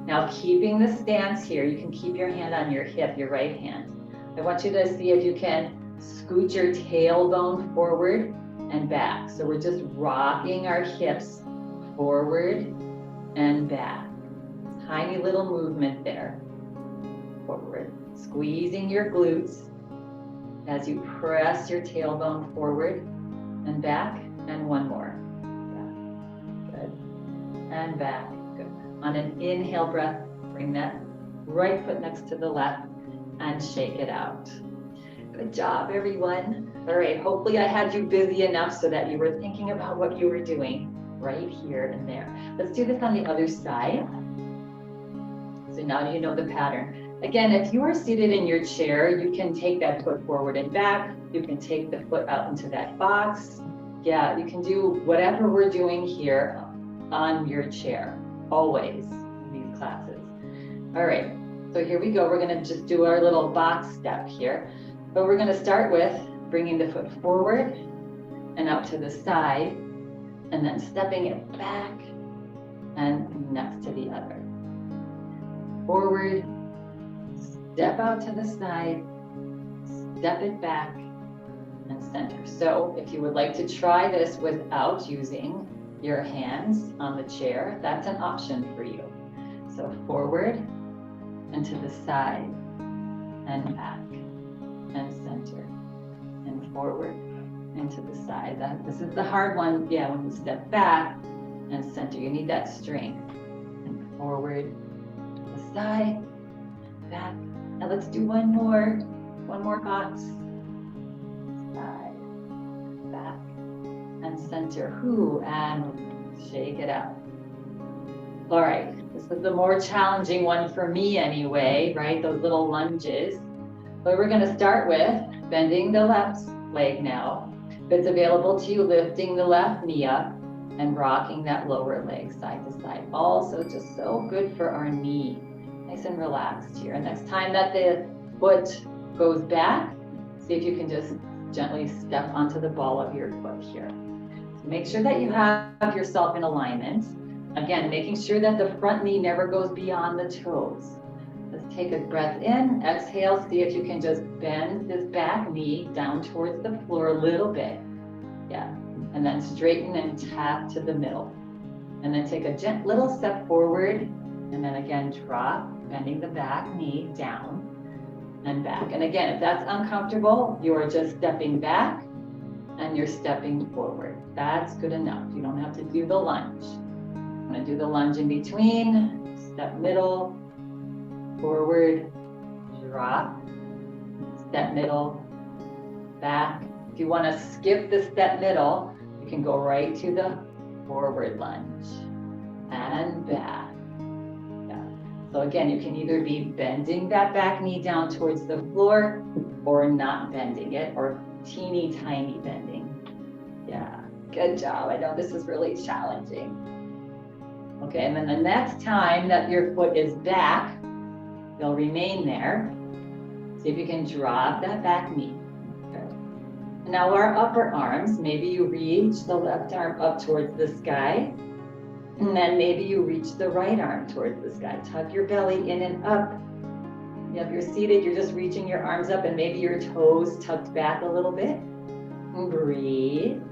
Now keeping the stance here, you can keep your hand on your hip, your right hand. I want you to see if you can scoot your tailbone forward and back. So we're just rocking our hips forward and back. Tiny little movement there. Forward. Squeezing your glutes as you press your tailbone forward and back. And one more. Yeah. Good. And back. Good. On an inhale breath, bring that right foot next to the left and shake it out. Good job, everyone. All right, hopefully I had you busy enough so that you were thinking about what you were doing right here and there. Let's do this on the other side. So now you know the pattern. Again, if you are seated in your chair, you can take that foot forward and back. You can take the foot out into that box. Yeah, you can do whatever we're doing here on your chair, always in these classes. All right, so here we go. We're gonna just do our little box step here. But we're gonna start with bringing the foot forward and out to the side, and then stepping it back and next to the other. Forward, step out to the side, step it back, and center. So if you would like to try this without using your hands on the chair, that's an option for you. So forward and to the side and back and center and forward and to the side. This is the hard one. Yeah, when you step back and center, you need that strength. And forward, to the side, back. Now let's do one more box. Side, back, and center. And shake it out. All right, this is the more challenging one for me anyway, right? Those little lunges. But we're gonna start with bending the left leg now. If it's available to you, lifting the left knee up and rocking that lower leg side to side. Also just so good for our knee. Nice and relaxed here. And next time that the foot goes back, see if you can just gently step onto the ball of your foot here. So make sure that you have yourself in alignment. Again, making sure that the front knee never goes beyond the toes. Let's take a breath in, exhale, see if you can just bend this back knee down towards the floor a little bit. Yeah, and then straighten and tap to the middle. And then take a gentle little step forward, and then again drop, bending the back knee down and back. And again, if that's uncomfortable, you are just stepping back and you're stepping forward. That's good enough. You don't have to do the lunge. I'm gonna do the lunge in between, step middle, forward, drop, step middle, back. If you want to skip the step middle, you can go right to the forward lunge and back. Yeah. So again, you can either be bending that back knee down towards the floor or not bending it, or teeny tiny bending. Yeah, good job. I know this is really challenging. Okay, and then the next time that your foot is back, you'll remain there. See if you can drop that back knee. Good. Now our upper arms, maybe you reach the left arm up towards the sky, and then maybe you reach the right arm towards the sky. Tuck your belly in and up. If you're seated, you're just reaching your arms up and maybe your toes tucked back a little bit. And breathe.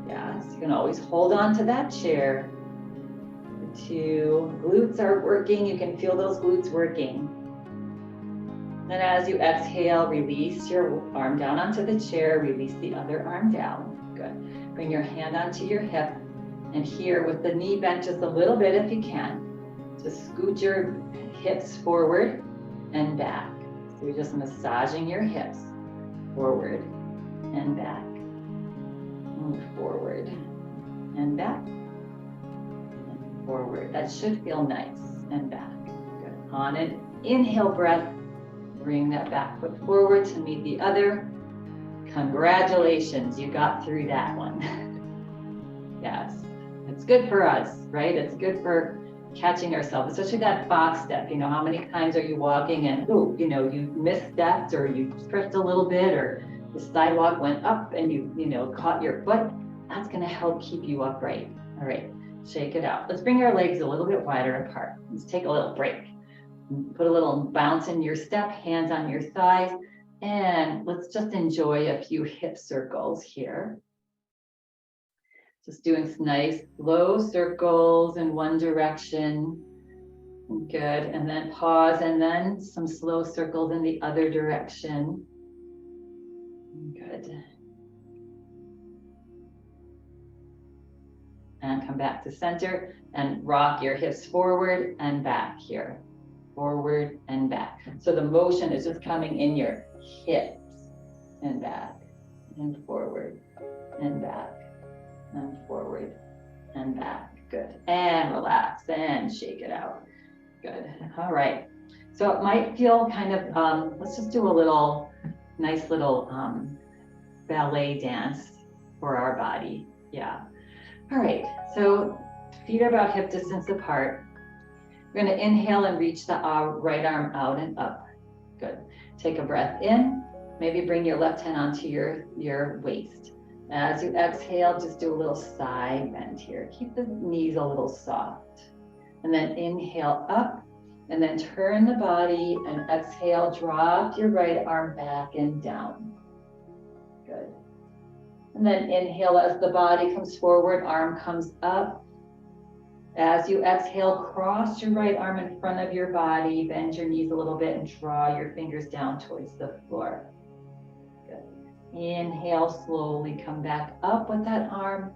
Yes, you can always hold on to that chair. 2, glutes are working. You can feel those glutes working. And as you exhale, release your arm down onto the chair. Release the other arm down. Good. Bring your hand onto your hip. And here with the knee bent just a little bit if you can. Just scoot your hips forward and back. So you're just massaging your hips forward and back. Move forward and back. And forward. That should feel nice and back. Good. On an inhale breath, bring that back foot forward to meet the other. Congratulations, you got through that one. Yes, it's good for us, right? It's good for catching ourselves, especially that box step. You know, how many times are you walking and, oh, you know, you misstepped or you tripped a little bit or the sidewalk went up and you caught your foot. That's going to help keep you upright. All right, shake it out. Let's bring our legs a little bit wider apart. Let's take a little break. Put a little bounce in your step, hands on your thighs, and let's just enjoy a few hip circles here. Just doing some nice low circles in one direction. Good, and then pause, and then some slow circles in the other direction. Good. And come back to center and rock your hips forward and back here. Forward and back. So the motion is just coming in your hips and back and forward and back and forward and back. Good. And relax and shake it out. Good. All right. So it might feel kind of, let's just do a little, nice little ballet dance for our body. Yeah. All right. So feet are about hip distance apart. We're going to inhale and reach the right arm out and up. Good. Take a breath in. Maybe bring your left hand onto your waist. As you exhale, just do a little side bend here. Keep the knees a little soft. And then inhale up, and then turn the body and exhale. Drop your right arm back and down. Good. And then inhale as the body comes forward, arm comes up. As you exhale, cross your right arm in front of your body, bend your knees a little bit and draw your fingers down towards the floor. Good. Inhale, slowly come back up with that arm.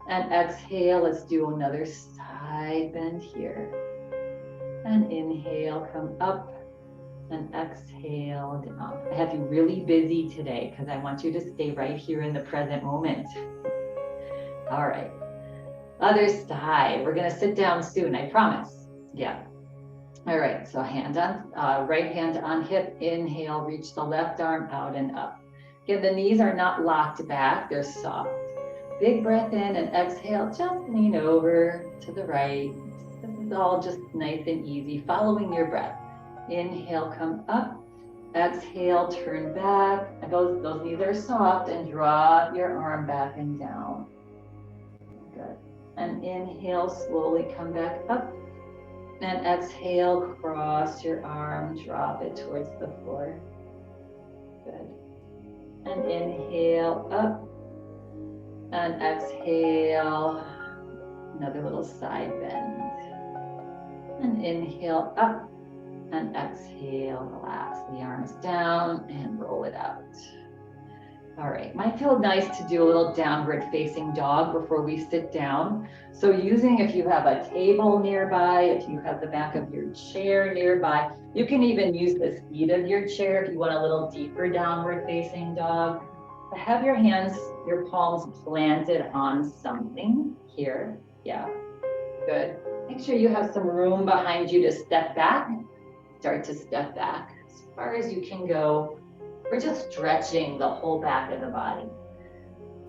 And exhale, let's do another side bend here. And inhale, come up and exhale down. I have you really busy today because I want you to stay right here in the present moment. All right. Other side. We're going to sit down soon, I promise. Yeah. All right. So hand on, right hand on hip. Inhale, reach the left arm out and up. Again, the knees are not locked back. They're soft. Big breath in and exhale. Just lean over to the right. This is all just nice and easy, following your breath. Inhale, come up. Exhale, turn back. And those knees are soft and drop your arm back and down. Good. And inhale, slowly come back up. And exhale, cross your arm, drop it towards the floor. Good. And inhale, up. And exhale, another little side bend. And inhale, up. And exhale, relax the arms down and roll it out. All right, might feel nice to do a little downward facing dog before we sit down. So if you have a table nearby, if you have the back of your chair nearby, you can even use the seat of your chair if you want a little deeper downward facing dog. Have your hands, your palms planted on something here. Yeah, good. Make sure you have some room behind you to step back. Start to step back as far as you can go. We're just stretching the whole back of the body.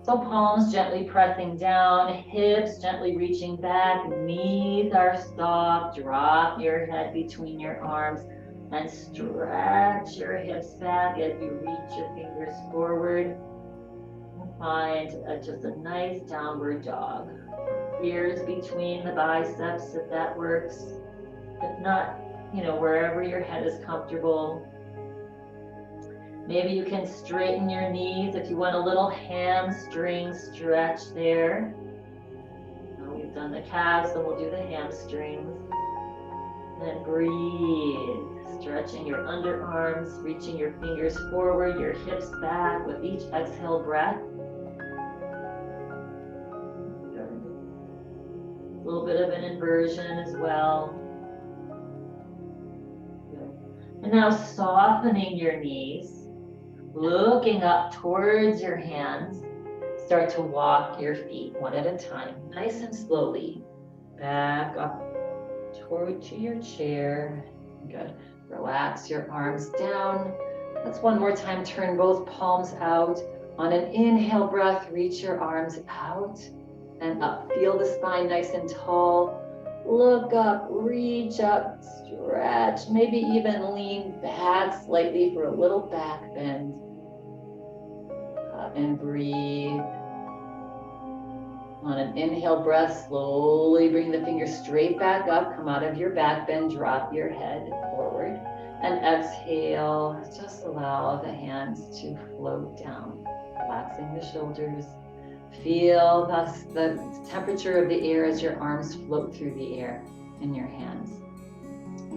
So palms gently pressing down, hips gently reaching back, knees are soft. Drop your head between your arms and stretch your hips back as you reach your fingers forward. Find just a nice downward dog. Ears between the biceps if that works. If not, wherever your head is comfortable. Maybe you can straighten your knees if you want a little hamstring stretch there. Now we've done the calves, so we'll do the hamstrings. And breathe, stretching your underarms, reaching your fingers forward, your hips back with each exhale breath. Good. A little bit of an inversion as well. Good. And now softening your knees. Looking up towards your hands, start to walk your feet one at a time, nice and slowly. Back up toward to your chair. Good. Relax your arms down. Let's one more time turn both palms out. On an inhale breath, reach your arms out and up. Feel the spine nice and tall. Look up, reach up, stretch, maybe even lean back slightly for a little back bend. And breathe. On an inhale breath, slowly bring the fingers straight back up, come out of your back bend, drop your head forward. And exhale, just allow the hands to float down, relaxing the shoulders. Feel the temperature of the air as your arms float through the air in your hands.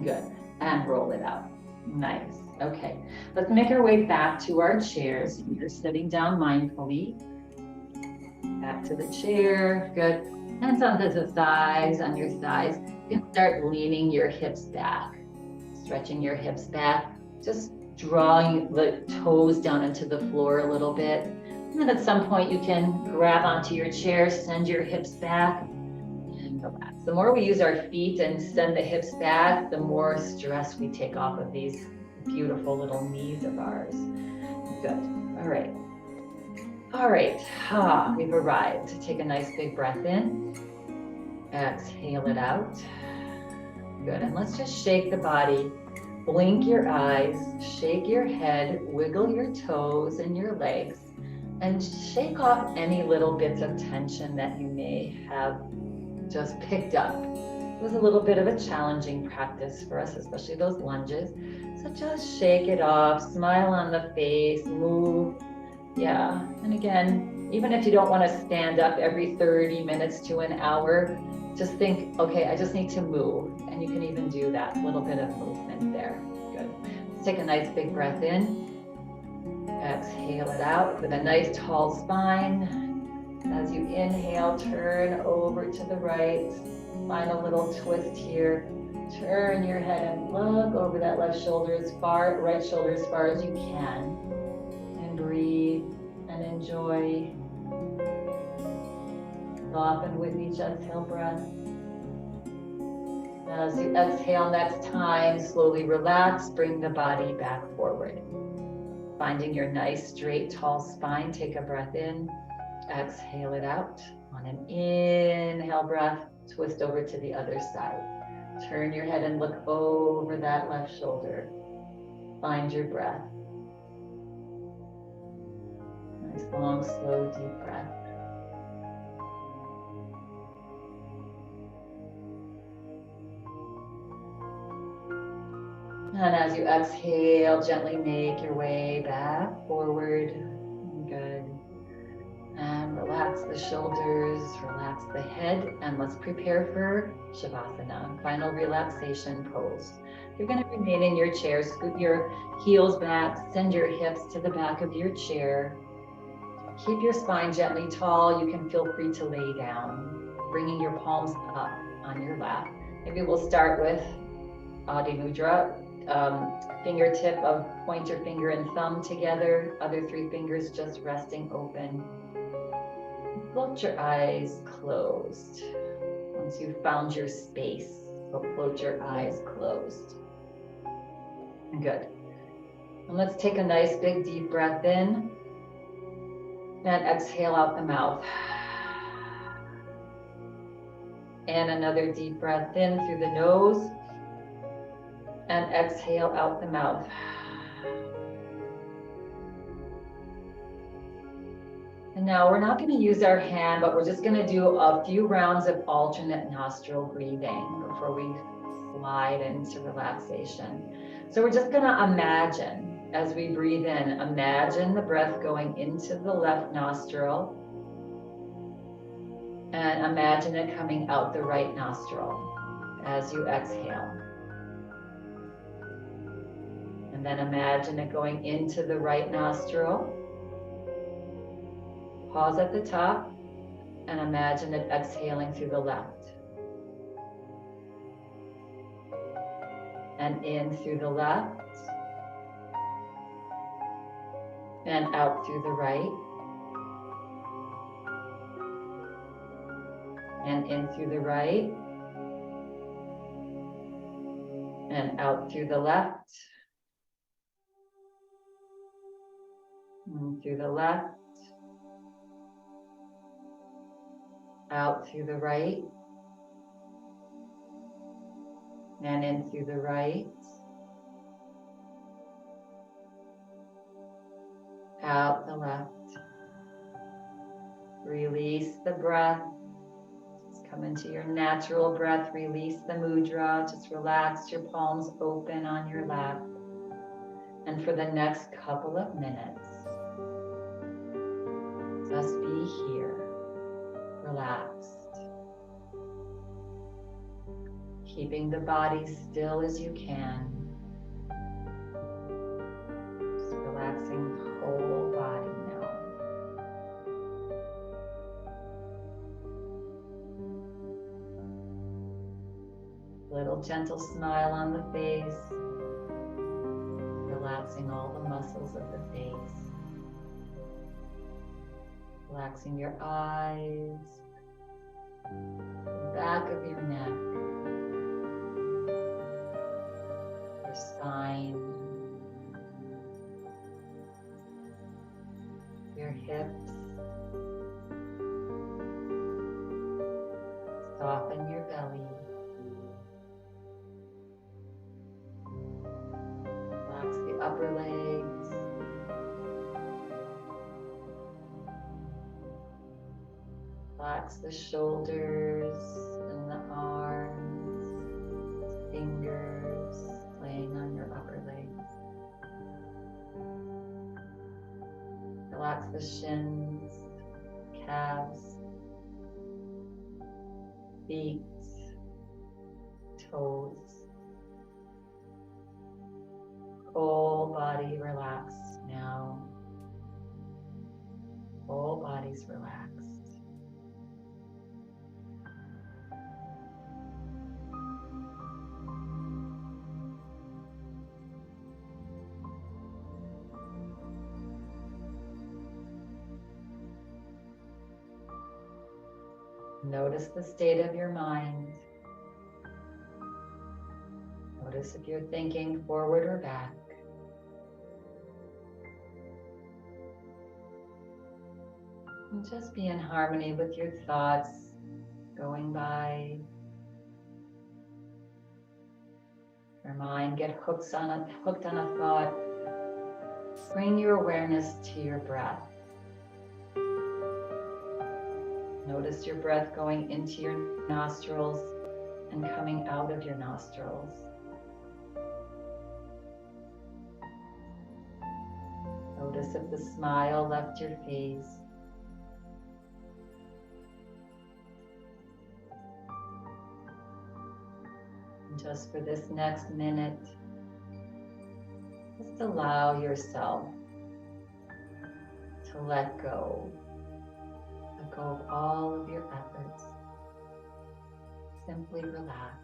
Good. And roll it out. Nice. Okay. Let's make our way back to our chairs. You're sitting down mindfully. Back to the chair. Good. Hands onto the thighs, on your thighs. You can start leaning your hips back. Stretching your hips back. Just drawing the toes down into the floor a little bit. And then at some point you can grab onto your chair, send your hips back, and relax. The more we use our feet and send the hips back, the more stress we take off of these beautiful little knees of ours. Good. All right. All right. We've arrived. Take a nice big breath in. Exhale it out. Good. And let's just shake the body. Blink your eyes, shake your head, wiggle your toes and your legs, and shake off any little bits of tension that you may have just picked up. It was a little bit of a challenging practice for us, especially those lunges. So just shake it off, smile on the face, move. Yeah, and again, even if you don't want to stand up every 30 minutes to an hour, just think, okay, I just need to move. And you can even do that little bit of movement there. Good. Let's take a nice big breath in. Exhale it out with a nice tall spine. As you inhale, turn over to the right. Find a little twist here. Turn your head and look over that left shoulder right shoulder as far as you can. And breathe and enjoy. Soften with each exhale breath. As you exhale next time, slowly relax, bring the body back forward. Finding your nice, straight, tall spine, take a breath in, exhale it out. On an inhale breath, twist over to the other side. Turn your head and look over that left shoulder. Find your breath. Nice, long, slow, deep breath. And as you exhale, gently make your way back forward. Good. And relax the shoulders, relax the head, and let's prepare for Shavasana, final relaxation pose. You're going to remain in your chair, scoot your heels back, send your hips to the back of your chair. Keep your spine gently tall. You can feel free to lay down, bringing your palms up on your lap. Maybe we'll start with Adi Mudra. Fingertip of pointer finger and thumb together, other three fingers just resting open. Float your eyes closed. Once you've found your space, so float your eyes closed. Good. And let's take a nice big deep breath in. And exhale out the mouth. And another deep breath in through the nose. And exhale out the mouth. And now we're not going to use our hand, but we're just going to do a few rounds of alternate nostril breathing before we slide into relaxation. So we're just going to imagine as we breathe in, imagine the breath going into the left nostril and imagine it coming out the right nostril as you exhale. And then imagine it going into the right nostril. Pause at the top and imagine it exhaling through the left. And in through the left. And out through the right. And in through the right. And out through the left. And through the left. Out through the right. And in through the right. Out the left. Release the breath. Just come into your natural breath. Release the mudra. Just relax your palms open on your lap. And for the next couple of minutes, just be here, relaxed. Keeping the body still as you can. Just relaxing the whole body now. Little gentle smile on the face. Relaxing all the muscles of the face. Relaxing your eyes, the back of your neck, your spine, your hips. Soften your belly. Relax the upper legs. Relax the shoulders and the arms, fingers playing on your upper legs. Relax the shins, calves, feet, toes. Whole body relaxed now. Whole body's relaxed. Notice the state of your mind. Notice if you're thinking forward or back. And just be in harmony with your thoughts going by. Your mind get hooked on a thought. Bring your awareness to your breath. Notice your breath going into your nostrils and coming out of your nostrils. Notice if the smile left your face. And just for this next minute, just allow yourself to let go. Let go of all of your efforts. Simply relax.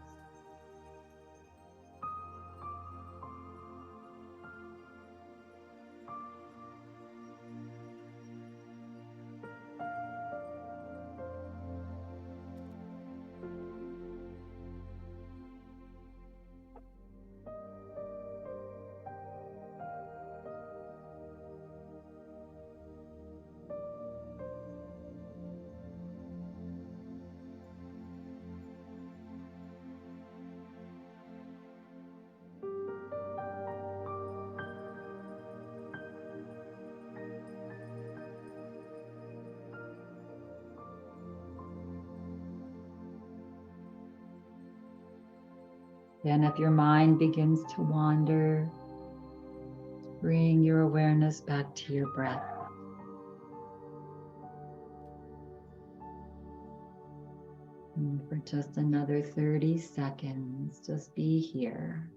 And if your mind begins to wander, bring your awareness back to your breath. And for just another 30 seconds, just be here.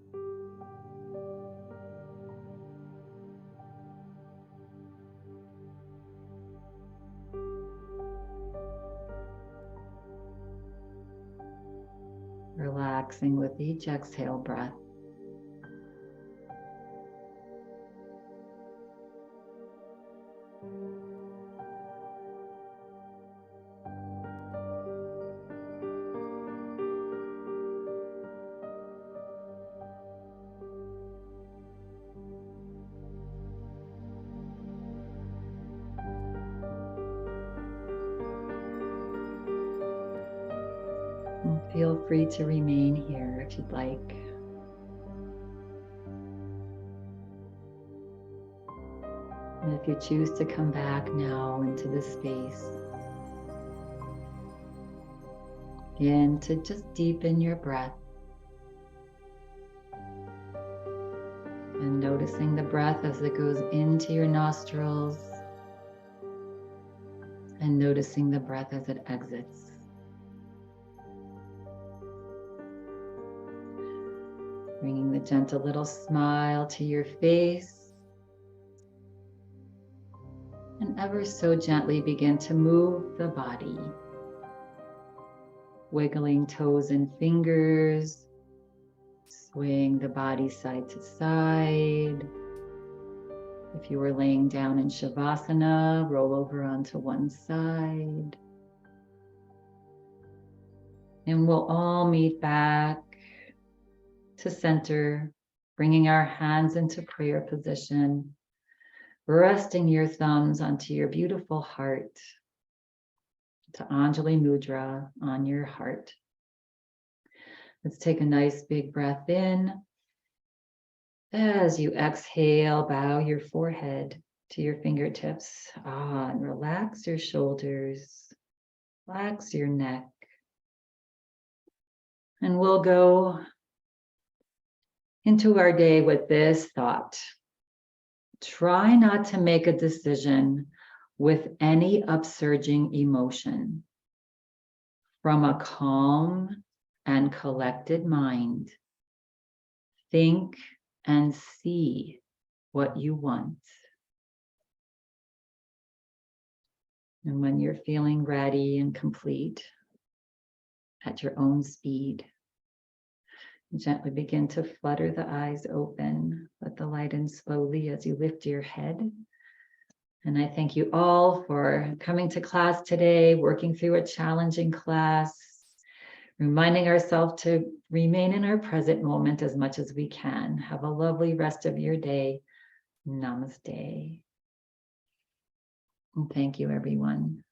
Relaxing with each exhale breath. And feel free to remain here if you'd like. And if you choose to come back now into this space, begin to just deepen your breath. And noticing the breath as it goes into your nostrils, and noticing the breath as it exits. Bringing the gentle little smile to your face. And ever so gently begin to move the body. Wiggling toes and fingers. Swaying the body side to side. If you were laying down in Shavasana, roll over onto one side. And we'll all meet back to center, bringing our hands into prayer position. Resting your thumbs onto your beautiful heart, to Anjali Mudra on your heart. Let's take a nice big breath in. As you exhale, bow your forehead to your fingertips. And relax your shoulders, relax your neck. And we'll go into our day with this thought. Try not to make a decision with any upsurging emotion. From a calm and collected mind, think and see what you want. And when you're feeling ready and complete, at your own speed, gently begin to flutter the eyes open. Let the light in slowly as you lift your head. And I thank you all for coming to class today, working through a challenging class, reminding ourselves to remain in our present moment as much as we can. Have a lovely rest of your day. Namaste. And thank you, everyone.